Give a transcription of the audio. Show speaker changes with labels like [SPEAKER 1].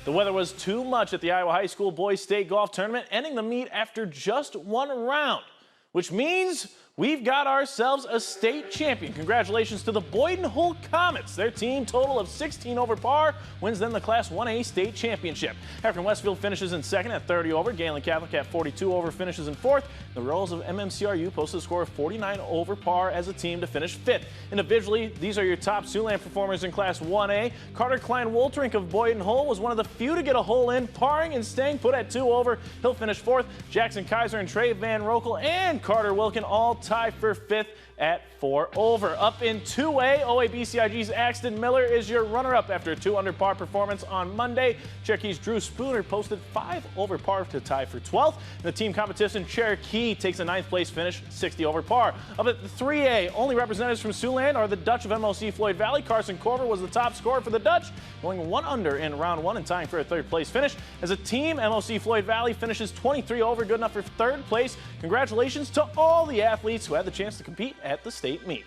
[SPEAKER 1] The weather was too much at the Iowa High School Boys State Golf Tournament, ending the meet after just one round, which means we've got ourselves a state champion. Congratulations to the Boyden-Hull Comets. Their team total of 16 over par wins them the Class 1A state championship. After Westfield finishes in second at 30 over, Galen Catholic at 42 over finishes in fourth. The Royals of MMCRU posted a score of 49 over par as a team to finish fifth. Individually, these are your top Siouxland performers in Class 1A. Carter Klein-Wolterink of Boyden-Hull was one of the few to get a hole in, parring and staying put at 2 over. He'll finish fourth. Jackson Kaiser and Trey Van Rokel and Carter Wilkin all tie for fifth at 4 over. Up in 2A, OABCIG's Axton Miller is your runner-up after a 2 under par performance on Monday. Cherokee's Drew Spooner posted 5 over par to tie for 12th. In the team competition, Cherokee takes a 9th place finish, 60 over par. Up at the 3A, only representatives from Siouxland are the Dutch of MLC Floyd Valley. Carson Corver was the top scorer for the Dutch, going 1 under in round 1 and tying for a 3rd place finish. As a team, MLC Floyd Valley finishes 23 over, good enough for 3rd place. Congratulations to all the athletes who had the chance to compete at the state meet.